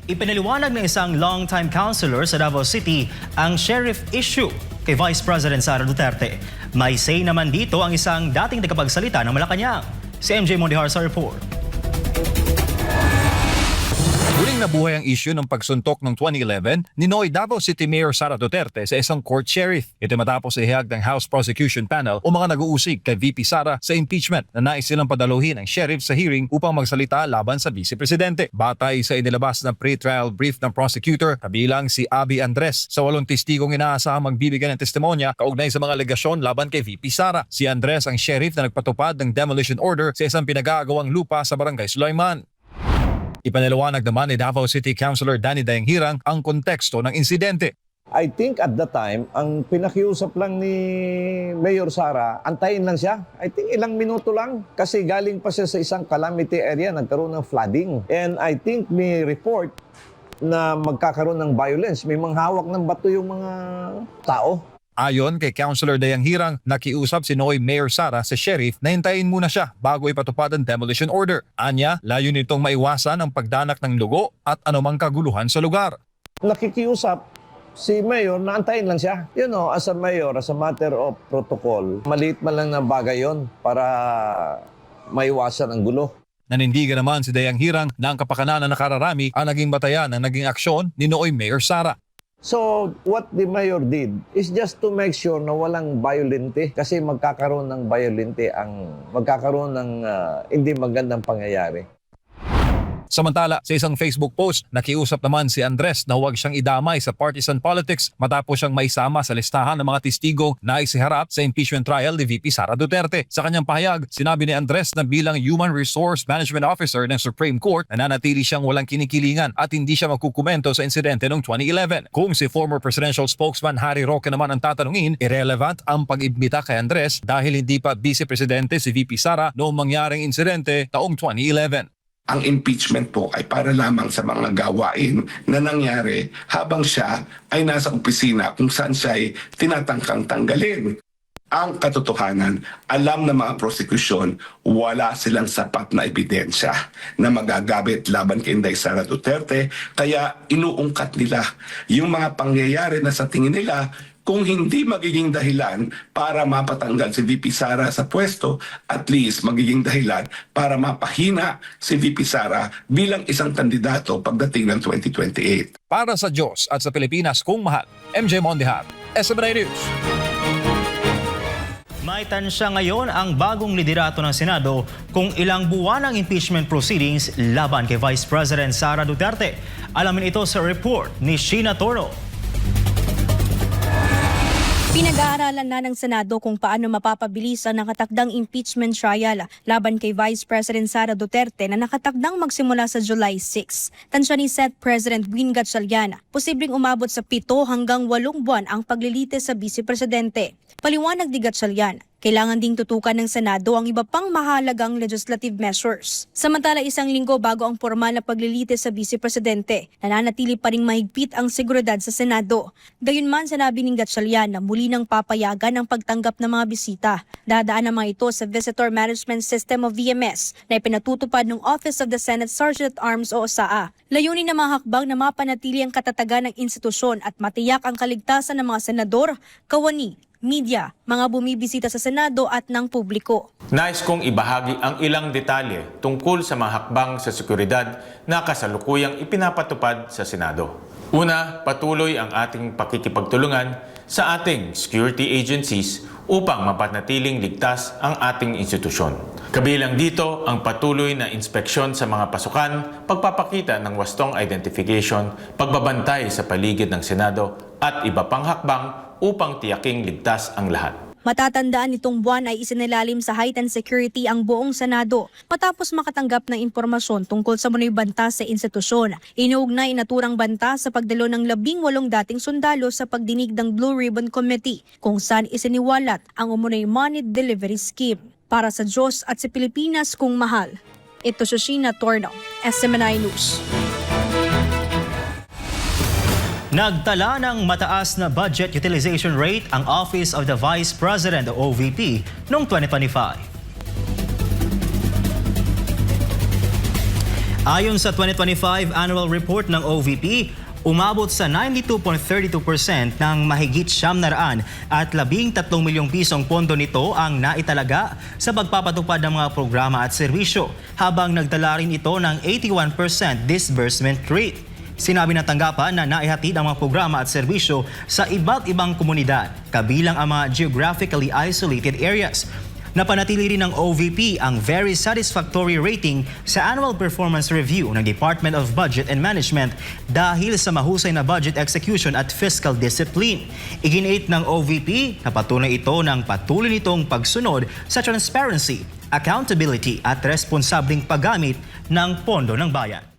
Ipinaliwanag ng isang long-time councilor sa Davao City ang sheriff issue kay Vice President Sara Duterte. May say naman dito ang isang dating tagapagsalita ng Malacanang. Si MJ Mondihar sa report. Muling nabuhay ang issue ng pagsuntok noong 2011 ni Noy Davao City Mayor Sara Duterte sa isang court sheriff. Ito matapos ihayag ng House Prosecution Panel o mga nag-uusig kay VP Sara sa impeachment na nais silang padaluhin ang sheriff sa hearing upang magsalita laban sa Vice Presidente. Batay sa inilabas ng pre-trial brief ng prosecutor, kabilang si Abby Andres sa 8 testigong inaasahang magbibigay ng testimonya kaugnay sa mga alegasyon laban kay VP Sara. Si Andres ang sheriff na nagpatupad ng demolition order sa isang pinag-aagawang lupa sa Barangay Sulaiman. Ipanaliwanag naman ni Davao City Councilor Danny Daeng Hirang ang konteksto ng insidente. I think at the time, ang pinakiusap lang ni Mayor Sara, antayin lang siya. I think ilang minuto lang kasi galing pa siya sa isang calamity area, nagkaroon ng flooding. And I think may report na magkakaroon ng violence. May mga hawak ng bato yung mga tao. Ayon kay Councilor Daeng Hirang, nakiusap si Noy Mayor Sara sa sheriff na hintayin muna siya bago ipatupad ang demolition order. Anya, layo nitong maiwasan ang pagdanak ng lugo at anumang kaguluhan sa lugar. Nakikiusap si Mayor na antayin lang siya. You know, as a Mayor, as a matter of protocol, maliit man lang na bagay yon para maiwasan ang gulo. Nanindigan naman si Daeng Hirang na ang kapakanan na nakararami ang naging batayan ng naging aksyon ni Noy Mayor Sara. So, what the mayor did is just to make sure na walang violente kasi magkakaroon ng hindi magandang pangyayari. Samantala, sa isang Facebook post, nakiusap naman si Andres na huwag siyang idamay sa partisan politics matapos siyang maisama sa listahan ng mga testigo na isiharap sa impeachment trial ni VP Sara Duterte. Sa kanyang pahayag, sinabi ni Andres na bilang Human Resource Management Officer ng Supreme Court, nananatili siyang walang kinikilingan at hindi siya magkukomento sa insidente noong 2011. Kung si former presidential spokesman Harry Roque naman ang tatanungin, irrelevant ang pag-imbita kay Andres dahil hindi pa Vice Presidente si VP Sara noong mangyaring insidente taong 2011. Ang impeachment po ay para lamang sa mga gawain na nangyari habang siya ay nasa opisina kung saan siya ay tinatangkang tanggalin. Ang katotohanan, alam ng mga prosekusyon, wala silang sapat na ebidensya na magagamit laban kay Inday Sara Duterte, kaya inuungkat nila yung mga pangyayari na sa tingin nila kung hindi magiging dahilan para mapatanggal si VP Sara sa pwesto, at least magiging dahilan para mapahina si VP Sara bilang isang kandidato pagdating ng 2028. Para sa Diyos at sa Pilipinas kung mahal, MJ Mondihar, SMNI News. May tansya ngayon ang bagong liderato ng Senado kung ilang buwan ang impeachment proceedings laban kay Vice President Sara Duterte. Alamin ito sa report ni Sheena Torno. Pinag-aaralan na ng Senado kung paano mapapabilis ang nakatakdang impeachment trial laban kay Vice President Sara Duterte na nakatakdang magsimula sa July 6. Tansya ni Senate President Win Gatchalian, posibleng umabot sa 7 hanggang 8 buwan ang paglilitis sa Vice Presidente. Paliwanag ni Gatchalian, kailangan ding tutukan ng Senado ang iba pang mahalagang legislative measures. Samantala, 1 linggo bago ang formal na paglilitis sa Vice Presidente, nananatili pa ring mahigpit ang seguridad sa Senado. Gayunman, sinabi ni Gatchalian na muli nang papayagan ang pagtanggap ng mga bisita. Dadaan ang mga ito sa Visitor Management System o VMS na ipinatutupad ng Office of the Senate Sergeant-at-Arms o OSAA. Layunin ng mga hakbang na mapanatili ang katatagan ng institusyon at matiyak ang kaligtasan ng mga senador, kawani, media, mga bumibisita sa Senado at ng publiko. Nais kong ibahagi ang ilang detalye tungkol sa mga hakbang sa seguridad na kasalukuyang ipinapatupad sa Senado. Una, patuloy ang ating pakikipagtulungan sa ating security agencies upang mapanatiling ligtas ang ating institusyon. Kabilang dito ang patuloy na inspeksyon sa mga pasukan, pagpapakita ng wastong identification, pagbabantay sa paligid ng Senado at iba pang hakbang upang tiyaking ligtas ang lahat. Matatandaan nitong buwan ay isinilalim sa heightened security ang buong Senado matapos makatanggap ng impormasyon tungkol sa munoy banta sa institusyon. Inuugnay naturang banta sa pagdalo ng 18 dating sundalo sa pagdinig ng Blue Ribbon Committee kung saan isiniwalat ang umunoy money delivery scheme. Para sa Diyos at sa Pilipinas kung mahal. Ito si Sheena Torno, SMNI News. Nagtala ng mataas na budget utilization rate ang Office of the Vice President o OVP noong 2025. Ayon sa 2025 annual report ng OVP, umabot sa 92.32% ng mahigit 700 at 13 milyong pisong pondo nito ang naitalaga sa pagpapatupad ng mga programa at serbisyo, habang nagdala rin ito ng 81% disbursement rate. Sinabi ng tanggapan na naihatid ang mga programa at serbisyo sa iba't ibang komunidad, kabilang ang mga geographically isolated areas. Napanatili rin ng OVP ang very satisfactory rating sa Annual Performance Review ng Department of Budget and Management dahil sa mahusay na budget execution at fiscal discipline. Iginiit ng OVP na patunay ito ng patuloy nitong pagsunod sa transparency, accountability at responsableng paggamit ng pondo ng bayan.